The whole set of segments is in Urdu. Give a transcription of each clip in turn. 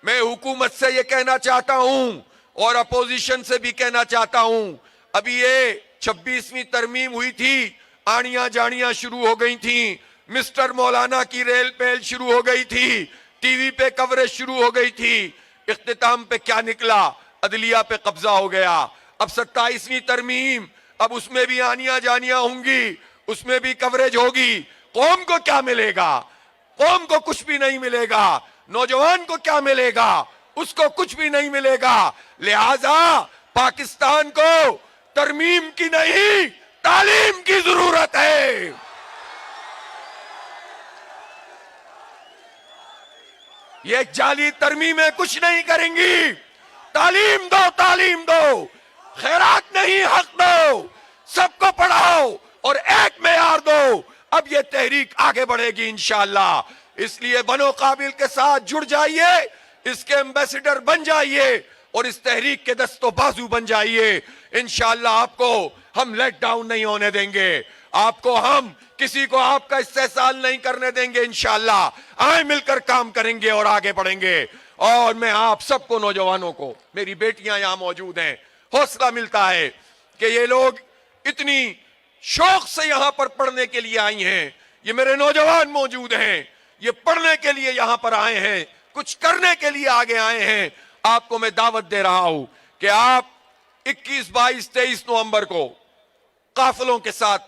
میں حکومت سے یہ کہنا چاہتا ہوں اور اپوزیشن سے بھی کہنا چاہتا ہوں، ابھی یہ 26ویں ترمیم ہوئی تھی، آڑیاں جاڑیاں شروع ہو گئی تھیں، مسٹر مولانا کی ریل پیل شروع ہو گئی تھی، ٹی وی پہ کوریج شروع ہو گئی تھی، اختتام پہ کیا نکلا؟ عدلیہ پہ قبضہ ہو گیا۔ اب 27ویں ترمیم، اب اس میں بھی آنیاں جانیاں ہوں گی، اس میں بھی کوریج ہوگی۔ قوم کو کیا ملے گا؟ قوم کو کچھ بھی نہیں ملے گا۔ نوجوان کو کیا ملے گا؟ اس کو کچھ بھی نہیں ملے گا۔ لہذا پاکستان کو ترمیم کی نہیں، تعلیم کی ضرورت ہے۔ یہ جعلی ترمیمیں کچھ نہیں کریں گی۔ تعلیم دو، تعلیم دو، خیرات نہیں، حق دو، سب کو پڑھاؤ اور ایک معیار دو۔ اب یہ تحریک آگے بڑھے گی انشاءاللہ۔ اس لیے بنو قابل کے ساتھ جڑ جائیے، اس کے ایمبیسڈر بن جائیے اور اس تحریک کے دست و بازو بن جائیے۔ انشاءاللہ آپ کو ہم لیٹ ڈاؤن نہیں ہونے دیں گے، آپ کو ہم کسی کو آپ کا استحصال نہیں کرنے دیں گے۔ انشاءاللہ آئیں مل کر کام کریں گے اور آگے بڑھیں گے۔ اور میں آپ سب کو، نوجوانوں کو، میری بیٹیاں یہاں موجود ہیں، حوصلہ ملتا ہے کہ یہ لوگ اتنی شوق سے یہاں پر پڑھنے کے لیے آئی ہیں۔ یہ میرے نوجوان موجود ہیں، یہ پڑھنے کے لیے یہاں پر آئے ہیں، کچھ کرنے کے لیے آگے آئے ہیں۔ آپ کو میں دعوت دے رہا ہوں کہ آپ 21، 22، 23 نومبر کو قافلوں کے ساتھ،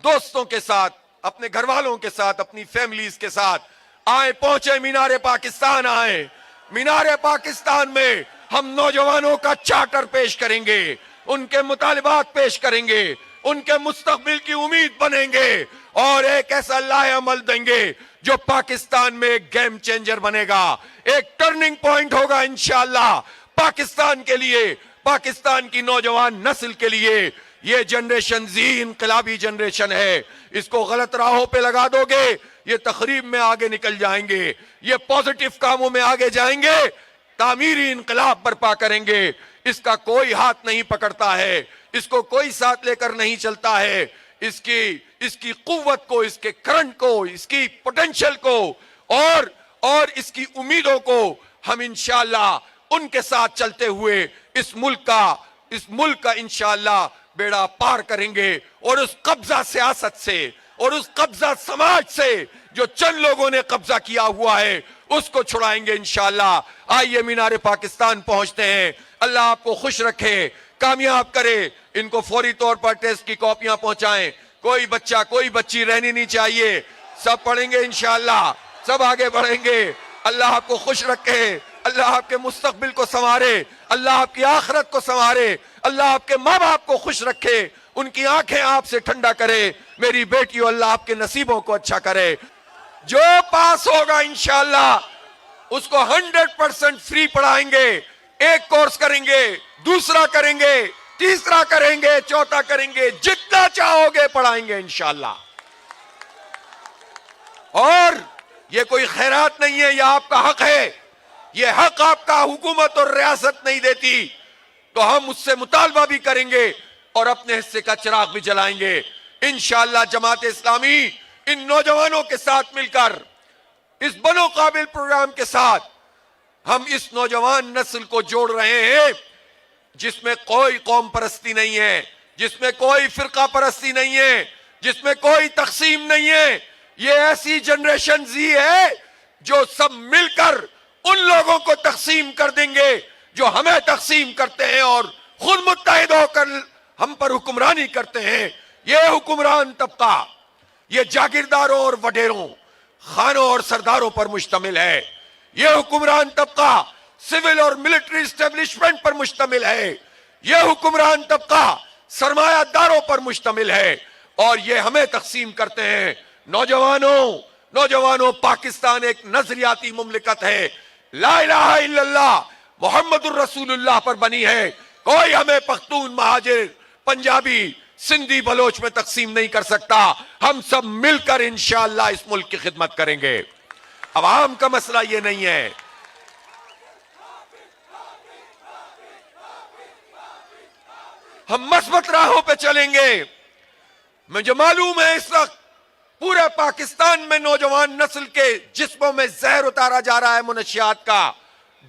دوستوں کے ساتھ، اپنے گھر والوں کے ساتھ، اپنی فیملیز کے ساتھ آئیں، پہنچے مینار پاکستان۔ آئیں مینار پاکستان میں ہم نوجوانوں کا چارٹر پیش کریں گے، ان کے مطالبات پیش کریں گے، ان کے مستقبل کی امید بنیں گے اور ایک ایسا لائحہ عمل دیں گے جو پاکستان میں ایک گیم چینجر بنے گا، ایک ٹرننگ پوائنٹ ہوگا انشاءاللہ پاکستان کے لیے، پاکستان کی نوجوان نسل کے لیے۔ یہ جنریشن زی انقلابی جنریشن ہے، اس کو غلط راہوں پہ لگا دو گے، یہ تخریب میں آگے نکل جائیں گے، یہ پوزیٹیو کاموں میں آگے جائیں گے، تعمیری انقلاب برپا کریں گے۔ اس کا کوئی ہاتھ نہیں پکڑتا ہے، اس کو کوئی ساتھ لے کر نہیں چلتا ہے۔ اس کی قوت کو، اس کے کرنٹ کو، اس کی پوٹینشل کو اور اس کی امیدوں کو ہم انشاءاللہ ان کے ساتھ چلتے ہوئے اس ملک کا انشاءاللہ بیڑا پار کریں گے، اور اس قبضہ سیاست سے اور اس قبضہ سماج سے جو چند لوگوں نے قبضہ کیا ہوا ہے اس کو چھڑائیں گے انشاءاللہ۔ آئیے مینار پاکستان پہنچتے ہیں۔ اللہ آپ کو خوش رکھے، کامیاب کرے۔ ان کو فوری طور پر ٹیسٹ کی کاپیاں پہنچائیں، کوئی بچہ کوئی بچی رہنی نہیں چاہیے، سب پڑھیں گے انشاءاللہ، سب آگے بڑھیں گے۔ اللہ آپ کو خوش رکھے، اللہ آپ کے مستقبل کو سنوارے، اللہ آپ کی آخرت کو سنوارے، اللہ آپ کے ماں باپ کو خوش رکھے، ان کی آنکھیں آپ سے ٹھنڈا کرے۔ میری بیٹیوں، اللہ آپ کے نصیبوں کو اچھا کرے۔ جو پاس ہوگا انشاءاللہ اس کو 100% فری پڑھائیں گے، ایک کورس کریں گے، دوسرا کریں گے، تیسرا کریں گے، چوتھا کریں گے، جتنا چاہو گے پڑھائیں گے انشاءاللہ۔ اور یہ کوئی خیرات نہیں ہے، یہ آپ کا حق ہے، یہ حق آپ کا حکومت اور ریاست نہیں دیتی، تو ہم اس سے مطالبہ بھی کریں گے اور اپنے حصے کا چراغ بھی جلائیں گے انشاءاللہ۔ جماعت اسلامی ان نوجوانوں کے ساتھ مل کر، اس بنو قابل پروگرام کے ساتھ، ہم اس نوجوان نسل کو جوڑ رہے ہیں جس میں کوئی قوم پرستی نہیں ہے، جس میں کوئی فرقہ پرستی نہیں ہے، جس میں کوئی تقسیم نہیں ہے۔ یہ ایسی جنریشن زی ہے جو سب مل کر ان لوگوں کو تقسیم کر دیں گے جو ہمیں تقسیم کرتے ہیں اور خود متحد ہو کر ہم پر حکمرانی کرتے ہیں۔ یہ حکمران طبقہ، یہ جاگیرداروں اور وڈیروں، خانوں اور سرداروں پر مشتمل ہے۔ یہ حکمران طبقہ سول اور ملٹری اسٹیبلشمنٹ پر مشتمل ہے۔ یہ حکمران طبقہ سرمایہ داروں پر مشتمل ہے اور یہ ہمیں تقسیم کرتے ہیں۔ نوجوانوں، پاکستان ایک نظریاتی مملکت ہے، لا الہ الا اللہ محمد الرسول اللہ پر بنی ہے۔ کوئی ہمیں پختون، مہاجر، پنجابی، سندھی، بلوچ میں تقسیم نہیں کر سکتا۔ ہم سب مل کر انشاءاللہ اس ملک کی خدمت کریں گے۔ عوام کا مسئلہ یہ نہیں ہے۔ ہم مثبت راہوں پہ چلیں گے۔ مجھے معلوم ہے اس وقت پورے پاکستان میں نوجوان نسل کے جسموں میں زہر اتارا جا رہا ہے منشیات کا،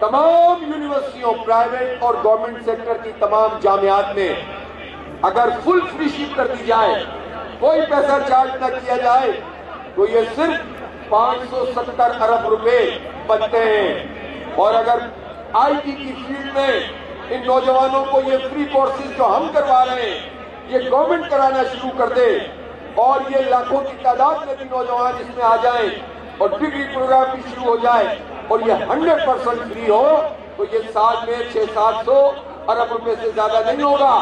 تمام یونیورسٹیوں پرائیویٹ اور گورنمنٹ سیکٹر کی تمام جامعات میں اگر فل فری شپ کر دی جائے, کوئی پیسہ چارج نہ کیا جائے, تو یہ صرف 570 ارب روپے بنتے ہیں. اور اگر آئی ٹی کی فیلڈ میں ان نوجوانوں کو یہ فری کورسز جو ہم کروا رہے ہیں یہ گورنمنٹ کرانا شروع کر دے, اور یہ لاکھوں کی تعداد میں بھی نوجوان اس میں آ جائیں اور ڈگری پروگرام بھی شروع ہو جائے اور یہ 100% فری ہو, تو یہ سال میں 600-700 ارب روپے سے زیادہ نہیں ہوگا.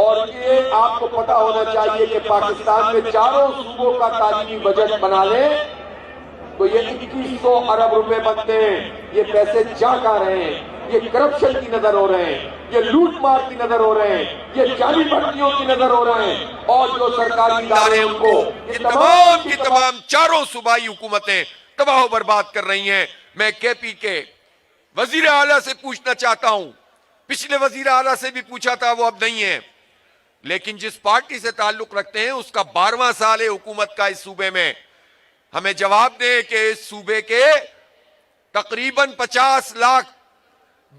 اور یہ آپ کو پتا ہونا چاہیے کہ پاکستان میں چاروں صوبوں کا تعلیمی بجٹ بنا لیں تو یہ 2100 ارب روپے بنتے ہیں. یہ پیسے جا کہاں رہے ہیں؟ یہ کرپشن کی نظر ہو رہے ہیں, یہ لوٹ مار کی نظر ہو رہے ہیں, یہ جعلی بھرتیوں کی نظر ہو رہے ہیں, اور جو سرکاری ادارے ان کو یہ تمام کی تمام چاروں صوبائی حکومتیں تباہ و برباد کر رہی ہیں. میں کے پی کے وزیر اعلیٰ سے پوچھنا چاہتا ہوں, پچھلے وزیر اعلیٰ سے بھی پوچھا تھا, وہ اب نہیں ہے, لیکن جس پارٹی سے تعلق رکھتے ہیں اس کا 12واں سال ہے حکومت کا اس صوبے میں. ہمیں جواب دیں کہ اس صوبے کے تقریباً 50 لاکھ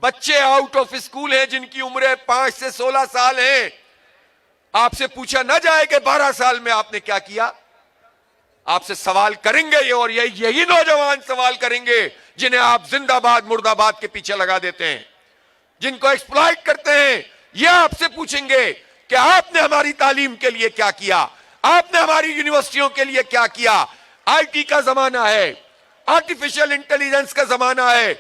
بچے آؤٹ آف اسکول ہیں جن کی عمریں 5 سے 16 سال ہیں. آپ سے پوچھا نہ جائے کہ 12 سال میں آپ نے کیا کیا؟ آپ سے سوال کریں گے یہ, اور یہی نوجوان سوال کریں گے جنہیں آپ زندہ باد مردہ باد کے پیچھے لگا دیتے ہیں, جن کو ایکسپلائٹ کرتے ہیں. یہ آپ سے پوچھیں گے کہ آپ نے ہماری تعلیم کے لیے کیا کیا, آپ نے ہماری یونیورسٹیوں کے لیے کیا کیا. آئی ٹی کا زمانہ ہے, آرٹیفیشل انٹیلیجنس کا زمانہ ہے,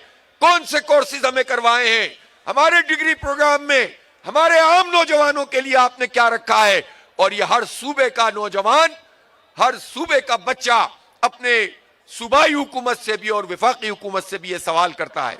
کون سے کورسز ہمیں کروائے ہیں, ہمارے ڈگری پروگرام میں ہمارے عام نوجوانوں کے لیے آپ نے کیا رکھا ہے. اور یہ ہر صوبے کا نوجوان, ہر صوبے کا بچہ اپنے صوبائی حکومت سے بھی اور وفاقی حکومت سے بھی یہ سوال کرتا ہے.